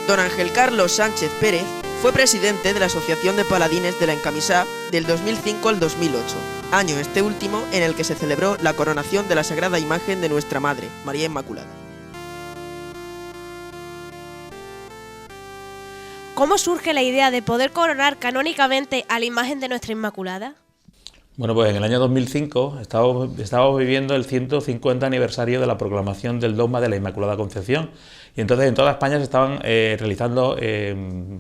Don Ángel Carlos Sánchez Pérez fue presidente de la Asociación de Paladines de la Encamisá del 2005 al 2008, año este último en el que se celebró la coronación de la Sagrada Imagen de Nuestra Madre, María Inmaculada. ¿Cómo surge la idea de poder coronar canónicamente a la imagen de Nuestra Inmaculada? Bueno, pues en el año 2005 estábamos viviendo el 150 aniversario de la proclamación del dogma de la Inmaculada Concepción, y entonces en toda España se estaban realizando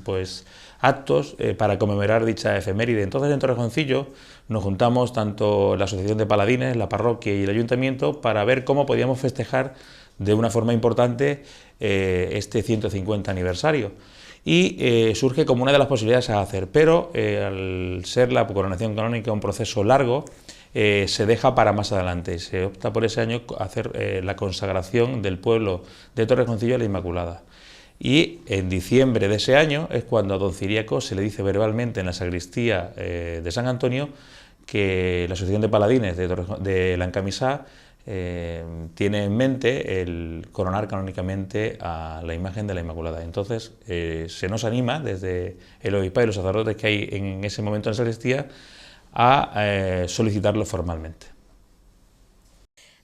pues actos para conmemorar dicha efeméride. Entonces en Torrejoncillo nos juntamos tanto la Asociación de Paladines, la parroquia y el Ayuntamiento para ver cómo podíamos festejar de una forma importante este 150 aniversario. Y surge como una de las posibilidades a hacer, pero al ser la coronación canónica un proceso largo, se deja para más adelante. Se opta por ese año a hacer la consagración del pueblo de Torrejoncillo a la Inmaculada. Y en diciembre de ese año es cuando a don Ciriaco se le dice verbalmente en la sacristía de San Antonio que la Asociación de Paladines de la Encamisá tiene en mente el coronar canónicamente a la imagen de la Inmaculada. Entonces se nos anima desde el obispado y los sacerdotes que hay en ese momento en la sacristía a solicitarlo formalmente.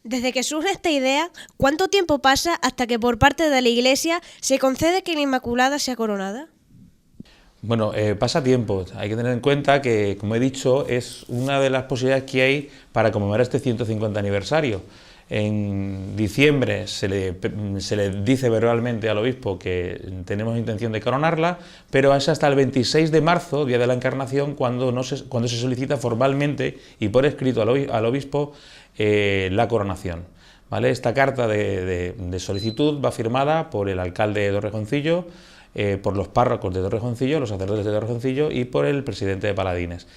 Desde que surge esta idea, ¿cuánto tiempo pasa hasta que por parte de la Iglesia se concede que la Inmaculada sea coronada? Bueno, pasa tiempo. Hay que tener en cuenta que, como he dicho, es una de las posibilidades que hay para conmemorar este 150 aniversario. En diciembre se le dice verbalmente al obispo que tenemos intención de coronarla, pero es hasta el 26 de marzo, día de la Encarnación, cuando se solicita formalmente y por escrito al obispo la coronación. ¿Vale? Esta carta de solicitud va firmada por el alcalde de Torrejoncillo, por los párrocos de Torrejoncillo, los sacerdotes de Torrejoncillo y por el presidente de Paladines.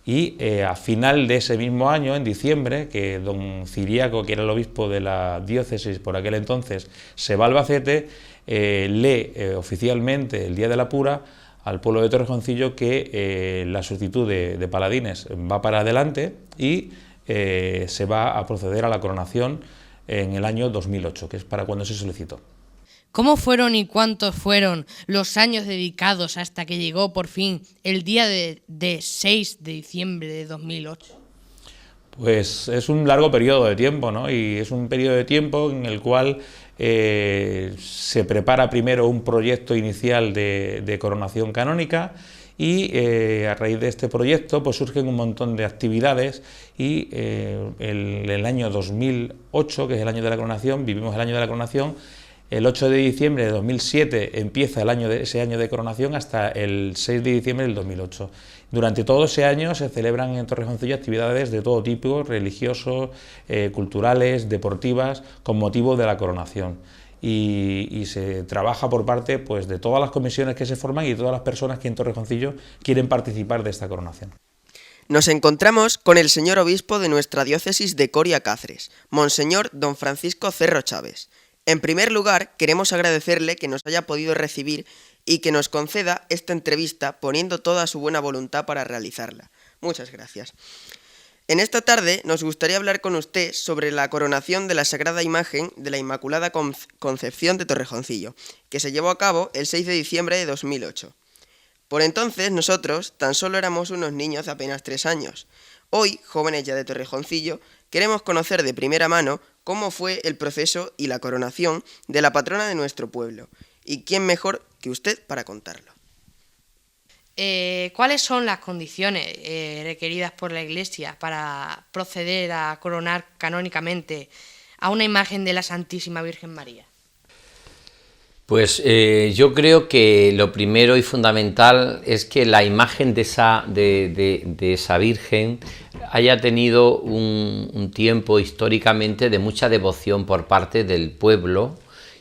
Y a final de ese mismo año, en diciembre, que don Ciriaco, que era el obispo de la diócesis por aquel entonces, se va a Albacete, lee oficialmente el día de la pura al pueblo de Torrejoncillo que la solicitud de Paladines va para adelante y se va a proceder a la coronación en el año 2008, que es para cuando se solicitó. ¿Cómo fueron y cuántos fueron los años dedicados hasta que llegó por fin el día de 6 de diciembre de 2008? Pues es un largo periodo de tiempo, ¿no? Y es un periodo de tiempo en el cual se prepara primero un proyecto inicial de coronación canónica y a raíz de este proyecto pues surgen un montón de actividades y el año 2008, que es el año de la coronación, vivimos el año de la coronación. El 8 de diciembre de 2007 empieza ese año de coronación hasta el 6 de diciembre del 2008. Durante todo ese año se celebran en Torrejoncillo actividades de todo tipo, religiosos, culturales, deportivas, con motivo de la coronación. Y se trabaja por parte pues, de todas las comisiones que se forman y de todas las personas que en Torrejoncillo quieren participar de esta coronación. Nos encontramos con el señor obispo de nuestra diócesis de Coria Cáceres, Monseñor don Francisco Cerro Chávez. En primer lugar, queremos agradecerle que nos haya podido recibir y que nos conceda esta entrevista poniendo toda su buena voluntad para realizarla. Muchas gracias. En esta tarde nos gustaría hablar con usted sobre la coronación de la Sagrada Imagen de la Inmaculada Concepción de Torrejoncillo, que se llevó a cabo el 6 de diciembre de 2008. Por entonces nosotros tan solo éramos unos niños de apenas 3 años. Hoy, jóvenes ya de Torrejoncillo, queremos conocer de primera mano cómo fue el proceso y la coronación de la patrona de nuestro pueblo. ¿Y quién mejor que usted para contarlo? ¿Cuáles son las condiciones requeridas por la Iglesia para proceder a coronar canónicamente a una imagen de la Santísima Virgen María? Pues yo creo que lo primero y fundamental es que la imagen de esa Virgen haya tenido un tiempo históricamente de mucha devoción por parte del pueblo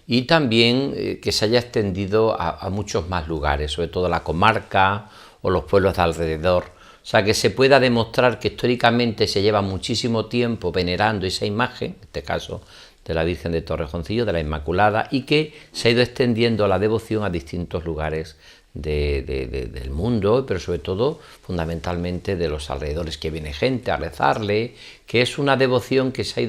y también que se haya extendido a muchos más lugares, sobre todo la comarca o los pueblos de alrededor. O sea, que se pueda demostrar que históricamente se lleva muchísimo tiempo venerando esa imagen, en este caso de la Virgen de Torrejoncillo, de la Inmaculada, y que se ha ido extendiendo la devoción a distintos lugares del mundo, pero sobre todo, fundamentalmente, de los alrededores, que viene gente a rezarle, que es una devoción que se ha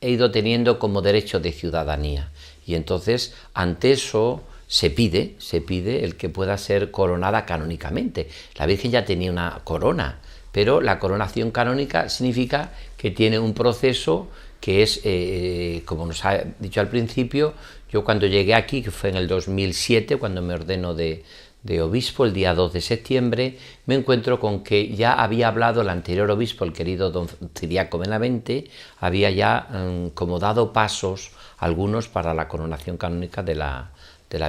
ido teniendo como derecho de ciudadanía. Y entonces, ante eso, se pide el que pueda ser coronada canónicamente. La Virgen ya tenía una corona, pero la coronación canónica significa que tiene un proceso que es, como nos ha dicho al principio, yo cuando llegué aquí, que fue en el 2007, cuando me ordeno de obispo, el día 2 de septiembre, me encuentro con que ya había hablado el anterior obispo, el querido don Ciriaco Benavente, había ya como dado pasos algunos para la coronación canónica de la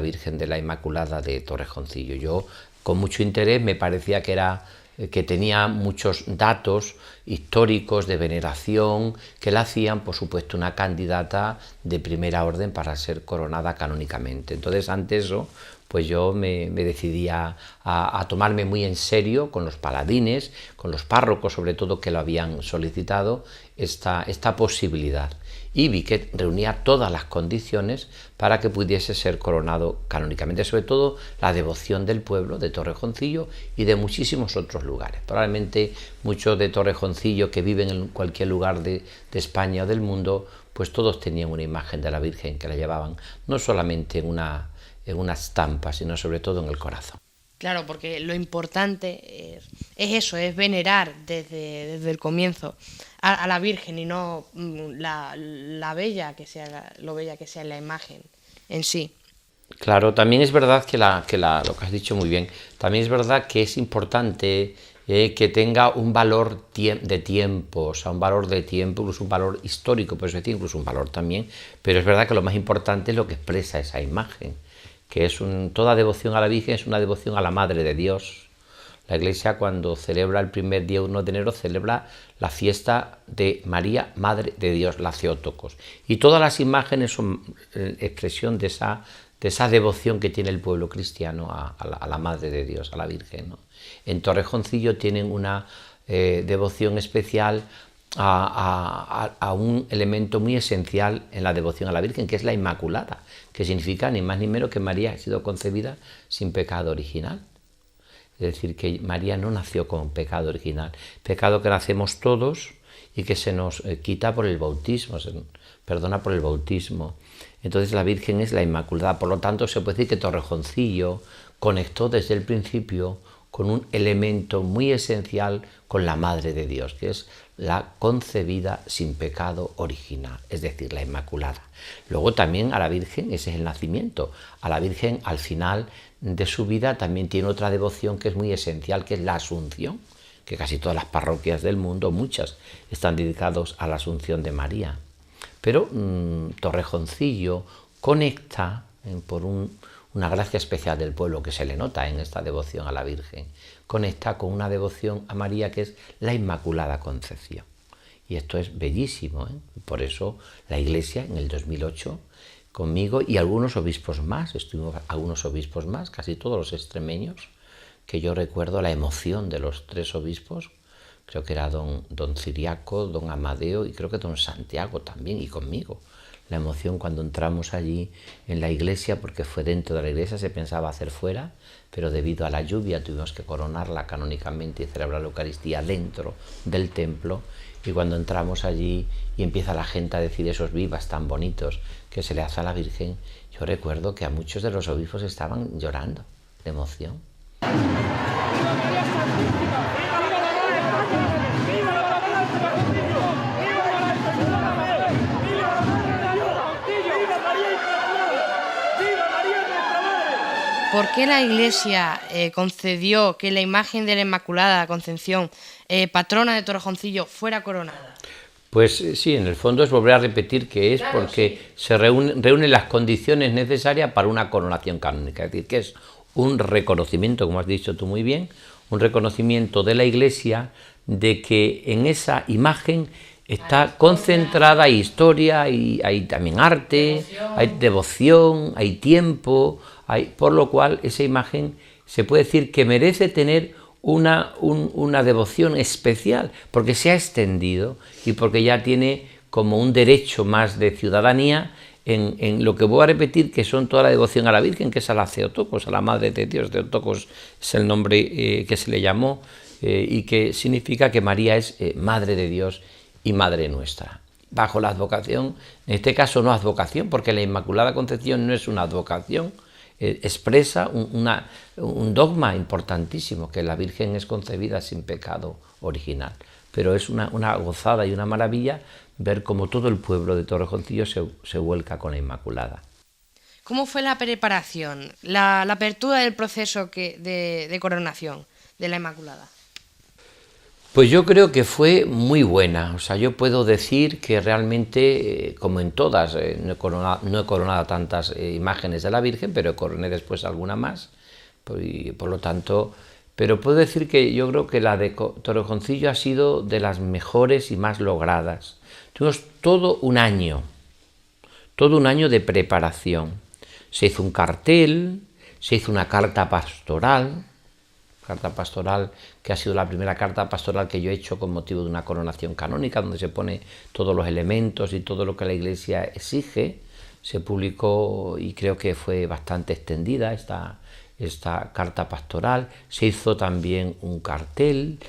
Virgen de la Inmaculada de Torrejoncillo. Yo, con mucho interés, me parecía que tenía muchos datos históricos de veneración que la hacían, por supuesto, una candidata de primera orden para ser coronada canónicamente. Entonces, ante eso, pues yo me decidí a tomarme muy en serio con los paladines, con los párrocos sobre todo que lo habían solicitado, esta posibilidad. Y vi que reunía todas las condiciones para que pudiese ser coronado canónicamente, sobre todo la devoción del pueblo de Torrejoncillo y de muchísimos otros lugares. Probablemente muchos de Torrejoncillo que viven en cualquier lugar de España o del mundo, pues todos tenían una imagen de la Virgen que la llevaban, no solamente en una estampa, sino sobre todo en el corazón. Claro, porque lo importante es eso, es venerar desde el comienzo a la Virgen y no lo bella que sea la imagen en sí. Claro, también es verdad que lo que has dicho muy bien, también es verdad que es importante que tenga un valor de tiempo, o sea, un valor de tiempo, incluso un valor histórico, por eso decir, incluso un valor también, pero es verdad que lo más importante es lo que expresa esa imagen, que es toda devoción a la Virgen es una devoción a la Madre de Dios. La Iglesia, cuando celebra el primer día 1 de enero, celebra la fiesta de María, Madre de Dios, la Theotokos. Y todas las imágenes son expresión de esa devoción que tiene el pueblo cristiano a la Madre de Dios, a la Virgen, ¿no? En Torrejoncillo tienen una devoción especial a un elemento muy esencial en la devoción a la Virgen, que es la Inmaculada, que significa ni más ni menos que María ha sido concebida sin pecado original. Es decir, que María no nació con pecado original, pecado que nacemos todos y que se nos quita por el bautismo, se perdona por el bautismo. Entonces la Virgen es la Inmaculada, por lo tanto se puede decir que Torrejoncillo conectó desde el principio con un elemento muy esencial con la Madre de Dios, que es la concebida sin pecado original, es decir, la Inmaculada. Luego también a la Virgen, ese es el nacimiento, a la Virgen al final de su vida también tiene otra devoción que es muy esencial, que es la Asunción, que casi todas las parroquias del mundo, muchas, están dedicadas a la Asunción de María. Pero Torrejoncillo conecta por una gracia especial del pueblo que se le nota en esta devoción a la Virgen, conecta con una devoción a María que es la Inmaculada Concepción. Y esto es bellísimo, ¿eh? Por eso la Iglesia en el 2008, conmigo y algunos obispos más, estuvimos algunos obispos más, casi todos los extremeños, que yo recuerdo la emoción de los 3 obispos, creo que era don Ciriaco, don Amadeo y creo que don Santiago también, y conmigo. La emoción cuando entramos allí en la iglesia, porque fue dentro de la iglesia, se pensaba hacer fuera, pero debido a la lluvia tuvimos que coronarla canónicamente y celebrar la Eucaristía dentro del templo. Y cuando entramos allí y empieza la gente a decir esos vivas tan bonitos que se le hace a la Virgen, yo recuerdo que a muchos de los obispos estaban llorando de emoción. ¿Por qué la Iglesia concedió que la imagen de la Inmaculada Concepción, patrona de Torrejoncillo, fuera coronada? Pues sí, en el fondo es volver a repetir que es porque se reúnen las condiciones necesarias para una coronación canónica, es decir, que es un reconocimiento, como has dicho tú muy bien, un reconocimiento de la Iglesia de que en esa imagen está concentrada, hay historia, hay también arte, hay devoción, hay tiempo, por lo cual esa imagen se puede decir que merece tener una devoción especial, porque se ha extendido y porque ya tiene como un derecho más de ciudadanía en lo que voy a repetir, que son toda la devoción a la Virgen, que es a la Theotokos, a la Madre de Dios. Theotokos es el nombre que se le llamó y que significa que María es Madre de Dios y Madre nuestra. Bajo la advocación, en este caso no advocación, porque la Inmaculada Concepción no es una advocación, expresa un dogma importantísimo, que la Virgen es concebida sin pecado original. Pero es una gozada y una maravilla ver cómo todo el pueblo de Torrejoncillo se vuelca con la Inmaculada. ¿Cómo fue la preparación, la apertura del proceso de coronación de la Inmaculada? Pues yo creo que fue muy buena. O sea, yo puedo decir que realmente, como en todas, no he coronado tantas imágenes de la Virgen, pero coroné después alguna más, por lo tanto, pero puedo decir que yo creo que la de Torrejoncillo ha sido de las mejores y más logradas. Tuvimos todo un año de preparación. Se hizo un cartel, se hizo una carta pastoral que ha sido la primera carta pastoral que yo he hecho con motivo de una coronación canónica, donde se pone todos los elementos y todo lo que la Iglesia exige. Se publicó y creo que fue bastante extendida esta carta pastoral. Se hizo también un cartel,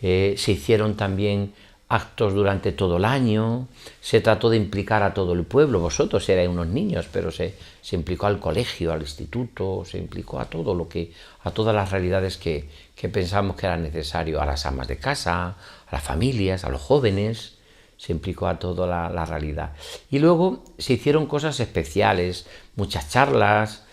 se hicieron también actos durante todo el año, se trató de implicar a todo el pueblo. Vosotros erais unos niños, pero se implicó al colegio, al instituto, se implicó a todas las realidades que pensamos que era necesario, a las amas de casa, a las familias, a los jóvenes, se implicó a toda la realidad. Y luego se hicieron cosas especiales, muchas charlas.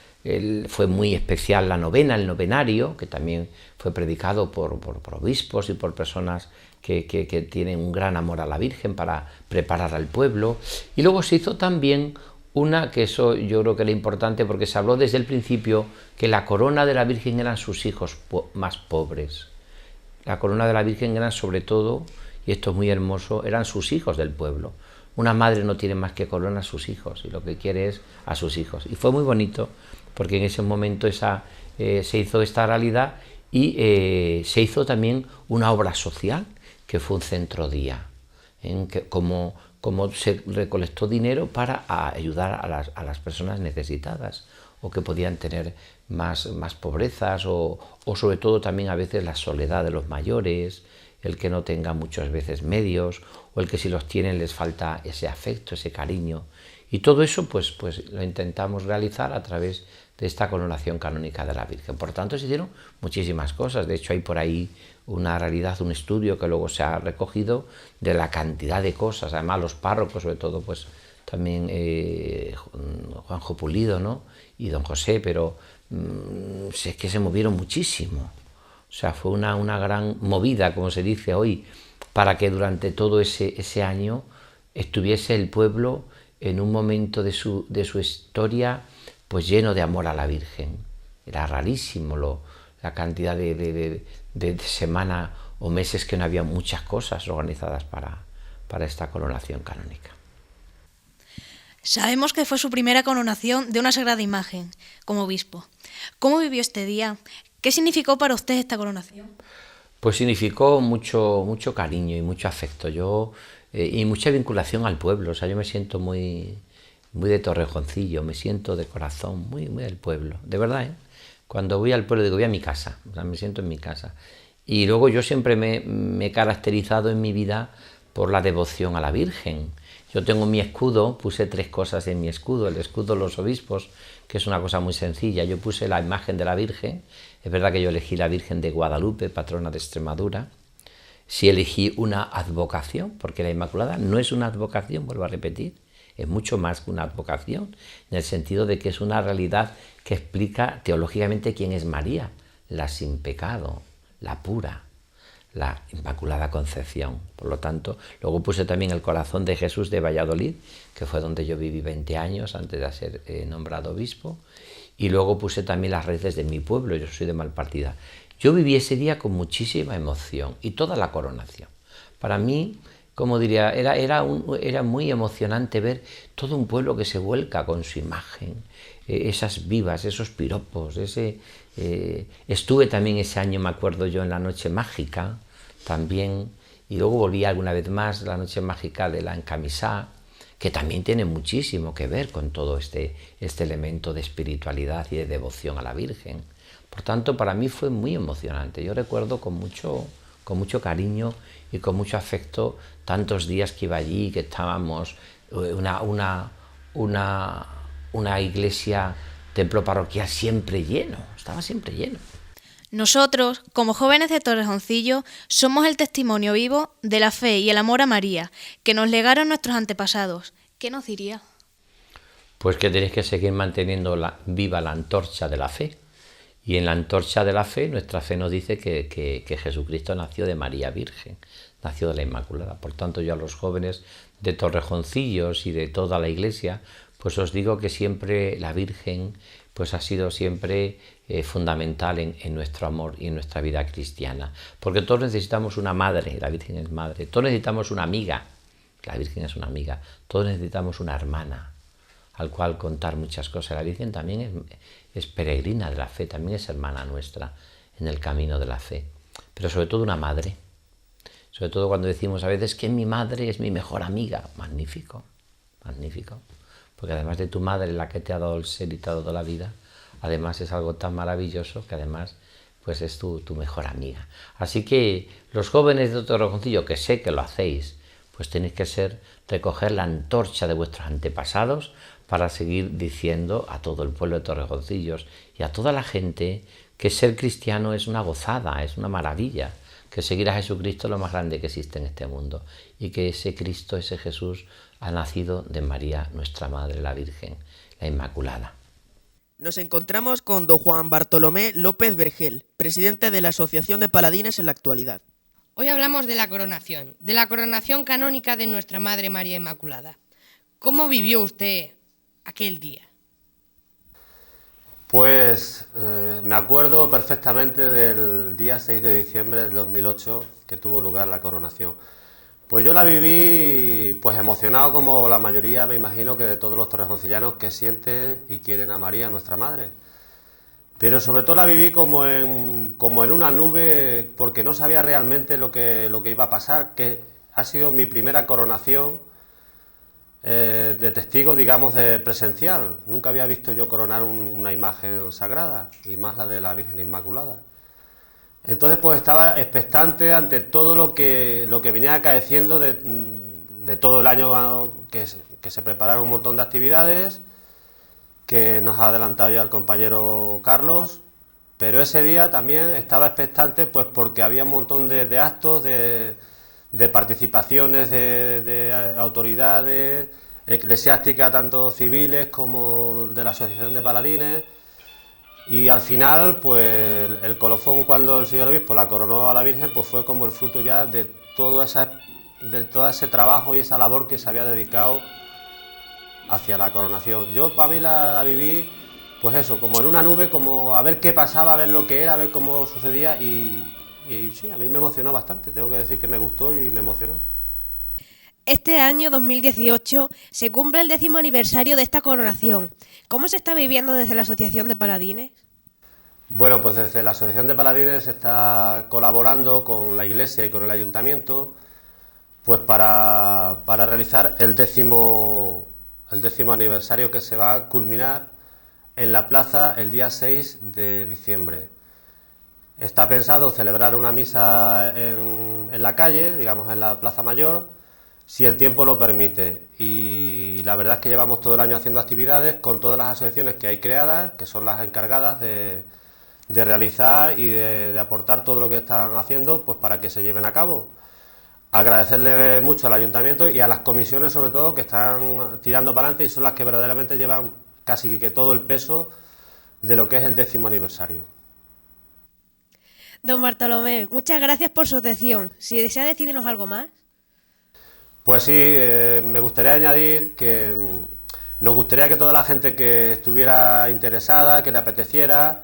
Fue muy especial la novena, el novenario, que también fue predicado por obispos y por personas que tienen un gran amor a la Virgen para preparar al pueblo. Y luego se hizo también que eso yo creo que era importante, porque se habló desde el principio que la corona de la Virgen eran sus hijos más pobres. La corona de la Virgen eran sobre todo, y esto es muy hermoso, eran sus hijos del pueblo. Una madre no tiene más que corona a sus hijos, y lo que quiere es a sus hijos. Y fue muy bonito, porque en ese momento se hizo esta realidad, y se hizo también una obra social, que fue un centro día, como se recolectó dinero para ayudar a las personas necesitadas, o que podían tener más pobrezas, o sobre todo también a veces la soledad de los mayores, el que no tenga muchas veces medios, o el que si los tienen les falta ese afecto, ese cariño. Y todo eso pues lo intentamos realizar a través de esta coronación canónica de la Virgen. Por tanto, se hicieron muchísimas cosas. De hecho, hay por ahí una realidad, un estudio que luego se ha recogido de la cantidad de cosas. Además, los párrocos, sobre todo, pues también Juanjo Pulido, ¿no?, y don José, pero es que se movieron muchísimo. O sea, fue una gran movida, como se dice hoy, para que durante todo ese año estuviese el pueblo en un momento de su historia pues lleno de amor a la Virgen. Era rarísimo la cantidad de semana o meses que no había muchas cosas organizadas para esta coronación canónica. Sabemos que fue su primera coronación de una sagrada imagen como obispo. ¿Cómo vivió este día? ¿Qué significó para usted esta coronación? Pues significó mucho cariño y mucho afecto, y mucha vinculación al pueblo. O sea, yo me siento muy de Torrejoncillo, me siento de corazón, muy del pueblo, de verdad, ¿eh? Cuando voy al pueblo digo, voy a mi casa, o sea, me siento en mi casa. Y luego yo siempre me he caracterizado en mi vida por la devoción a la Virgen. Yo tengo mi escudo, puse 3 cosas en mi escudo, el escudo de los obispos, que es una cosa muy sencilla. Yo puse la imagen de la Virgen, es verdad que yo elegí la Virgen de Guadalupe, patrona de Extremadura. Sí elegí una advocación, porque la Inmaculada no es una advocación, vuelvo a repetir, es mucho más que una advocación, en el sentido de que es una realidad que explica teológicamente quién es María, la sin pecado, la pura, la Inmaculada Concepción. Por lo tanto, luego puse también el corazón de Jesús de Valladolid, que fue donde yo viví 20 años antes de ser nombrado obispo, y luego puse también las raíces de mi pueblo, yo soy de Malpartida. Yo viví ese día con muchísima emoción, y toda la coronación. Para mí, como diría, era muy emocionante ver todo un pueblo que se vuelca con su imagen, esas vivas, esos piropos, estuve también ese año, me acuerdo yo, en la Noche Mágica, también, y luego volví alguna vez más la Noche Mágica de la Encamisá, que también tiene muchísimo que ver con todo este elemento de espiritualidad y de devoción a la Virgen. Por tanto, para mí fue muy emocionante. Yo recuerdo con mucho cariño y con mucho afecto tantos días que iba allí, que estábamos una iglesia templo parroquial siempre lleno, estaba siempre lleno. Nosotros, como jóvenes de Torrejoncillo, somos el testimonio vivo de la fe y el amor a María que nos legaron nuestros antepasados. ¿Qué nos diría? Pues que tenéis que seguir manteniendo viva la antorcha de la fe. Y en la antorcha de la fe, nuestra fe nos dice que Jesucristo nació de María Virgen, nació de la Inmaculada. Por tanto, yo a los jóvenes de Torrejoncillos y de toda la Iglesia, pues os digo que siempre la Virgen pues ha sido siempre fundamental en nuestro amor y en nuestra vida cristiana. Porque todos necesitamos una madre, la Virgen es madre, todos necesitamos una amiga, la Virgen es una amiga, todos necesitamos una hermana al cual contar muchas cosas. La Virgen también es peregrina de la fe, también es hermana nuestra en el camino de la fe, pero sobre todo una madre. Sobre todo cuando decimos a veces que mi madre es mi mejor amiga. Magnífico, magnífico. Porque además de tu madre, la que te ha dado el ser y te ha dado la vida, además es algo tan maravilloso que además pues es tu mejor amiga. Así que los jóvenes de Torrejoncillo, que sé que lo hacéis, pues tenéis que recoger la antorcha de vuestros antepasados para seguir diciendo a todo el pueblo de Torrejoncillos y a toda la gente que ser cristiano es una gozada, es una maravilla, que seguir a Jesucristo es lo más grande que existe en este mundo y que ese Cristo, ese Jesús, ha nacido de María, nuestra Madre, la Virgen, la Inmaculada. Nos encontramos con don Juan Bartolomé López Vergel, presidente de la Asociación de Paladines en la actualidad. Hoy hablamos de la coronación canónica de nuestra Madre María Inmaculada. ¿Cómo vivió usted aquel día? Pues me acuerdo perfectamente del día 6 de diciembre del 2008 que tuvo lugar la coronación. Pues yo la viví pues emocionado como la mayoría, me imagino, que de todos los torrejoncillanos que sienten y quieren a María, nuestra Madre. Pero sobre todo la viví como en una nube, porque no sabía realmente lo que iba a pasar, que ha sido mi primera coronación de testigo, digamos, de presencial. Nunca había visto yo coronar una imagen sagrada, y más la de la Virgen Inmaculada. Entonces pues estaba expectante ante todo lo que venía acaeciendo de todo el año, que se prepararon un montón de actividades, que nos ha adelantado ya el compañero Carlos, pero ese día también estaba expectante pues porque había un montón de actos, de participaciones de autoridades eclesiásticas, tanto civiles como de la Asociación de Paladines, y al final pues el colofón, cuando el señor obispo la coronó a la Virgen, pues fue como el fruto ya de todo ese trabajo y esa labor que se había dedicado hacia la coronación. Yo para mí la viví pues eso, como en una nube, como a ver qué pasaba, a ver lo que era, a ver cómo sucedía, y sí, a mí me emocionó bastante, tengo que decir que me gustó y me emocionó. Este año 2018 se cumple el 10º aniversario de esta coronación. ¿Cómo se está viviendo desde la Asociación de Paladines? Bueno, pues desde la Asociación de Paladines se está colaborando con la Iglesia y con el Ayuntamiento pues para realizar el décimo aniversario, que se va a culminar en la plaza el día 6 de diciembre. Está pensado celebrar una misa en la calle, digamos en la Plaza Mayor, si el tiempo lo permite, y la verdad es que llevamos todo el año haciendo actividades con todas las asociaciones que hay creadas, que son las encargadas de realizar y de aportar todo lo que están haciendo pues para que se lleven a cabo. Agradecerle mucho al Ayuntamiento y a las comisiones, sobre todo, que están tirando para adelante y son las que verdaderamente llevan casi que todo el peso de lo que es el 10º aniversario. Don Bartolomé, muchas gracias por su atención. Si desea decirnos algo más. Pues sí, me gustaría añadir que nos gustaría que toda la gente que estuviera interesada, que le apeteciera,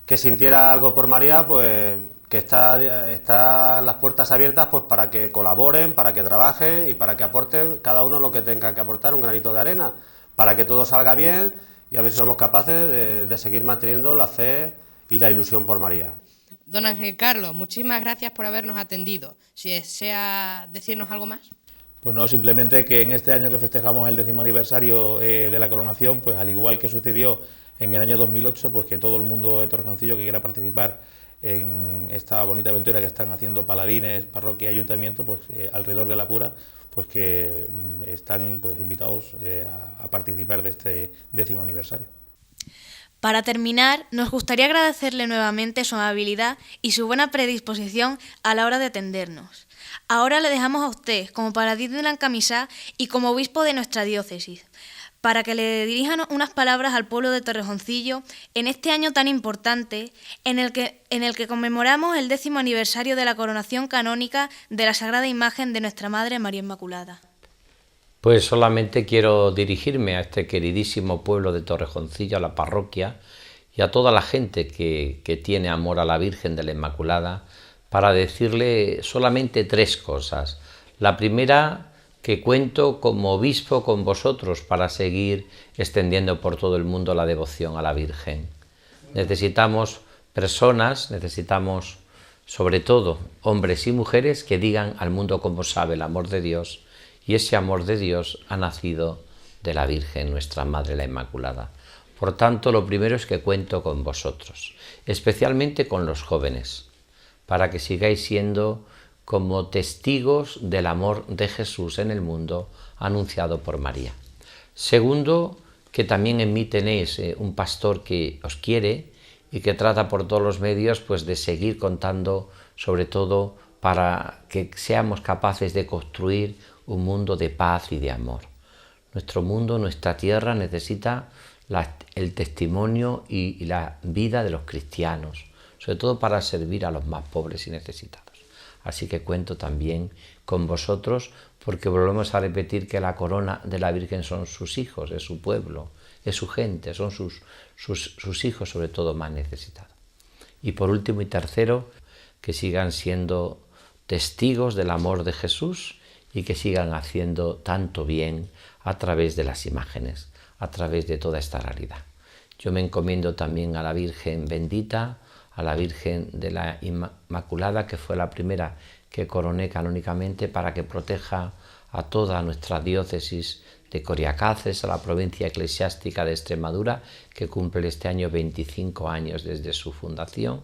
que sintiera algo por María, pues que están las puertas abiertas pues para que colaboren, para que trabajen y para que aporten cada uno lo que tenga que aportar, un granito de arena, para que todo salga bien y a ver si somos capaces de seguir manteniendo la fe y la ilusión por María. Don Ángel Carlos, muchísimas gracias por habernos atendido. Si desea decirnos algo más. Pues no, simplemente que en este año que festejamos el 10º aniversario de la coronación, pues al igual que sucedió en el año 2008, pues que todo el mundo de Torrejoncillo que quiera participar en esta bonita aventura que están haciendo Paladines, Parroquia y Ayuntamiento, pues alrededor de la Pura, pues que están pues invitados a participar de este 10º aniversario. Para terminar, nos gustaría agradecerle nuevamente su amabilidad y su buena predisposición a la hora de atendernos. Ahora le dejamos a usted, como paladín de la Camisá y como obispo de nuestra diócesis, para que le dirijan unas palabras al pueblo de Torrejoncillo en este año tan importante en el que conmemoramos el 10º aniversario de la coronación canónica de la Sagrada Imagen de nuestra Madre María Inmaculada. Pues solamente quiero dirigirme a este queridísimo pueblo de Torrejoncillo, a la parroquia, y a toda la gente que tiene amor a la Virgen de la Inmaculada, para decirle solamente 3 cosas. La primera, que cuento como obispo con vosotros para seguir extendiendo por todo el mundo la devoción a la Virgen. Necesitamos personas, necesitamos sobre todo hombres y mujeres que digan al mundo cómo sabe el amor de Dios, y ese amor de Dios ha nacido de la Virgen, nuestra Madre la Inmaculada. Por tanto, lo primero es que cuento con vosotros, especialmente con los jóvenes, para que sigáis siendo como testigos del amor de Jesús en el mundo anunciado por María. Segundo, que también en mí tenéis un pastor que os quiere y que trata por todos los medios pues de seguir contando, sobre todo para que seamos capaces de construir un mundo de paz y de amor. Nuestro mundo, nuestra tierra necesita el testimonio y la vida de los cristianos, sobre todo para servir a los más pobres y necesitados. Así que cuento también con vosotros, porque volvemos a repetir que la corona de la Virgen son sus hijos, es su pueblo, es su gente, son sus hijos sobre todo más necesitados. Y por último y tercero, que sigan siendo testigos del amor de Jesús y que sigan haciendo tanto bien a través de las imágenes, a través de toda esta realidad. Yo me encomiendo también a la Virgen bendita, a la Virgen de la Inmaculada, que fue la primera que coroné canónicamente, para que proteja a toda nuestra diócesis de Coria Cáceres, a la provincia eclesiástica de Extremadura, que cumple este año 25 años desde su fundación,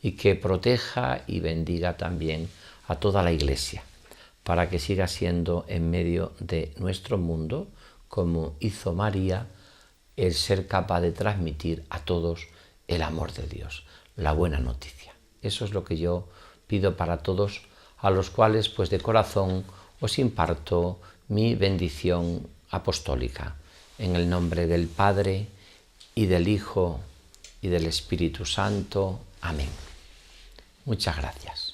y que proteja y bendiga también a toda la Iglesia, para que siga siendo en medio de nuestro mundo, como hizo María, el ser capaz de transmitir a todos el amor de Dios, la buena noticia. Eso es lo que yo pido para todos, a los cuales pues de corazón os imparto mi bendición apostólica. En el nombre del Padre, y del Hijo, y del Espíritu Santo. Amén. Muchas gracias.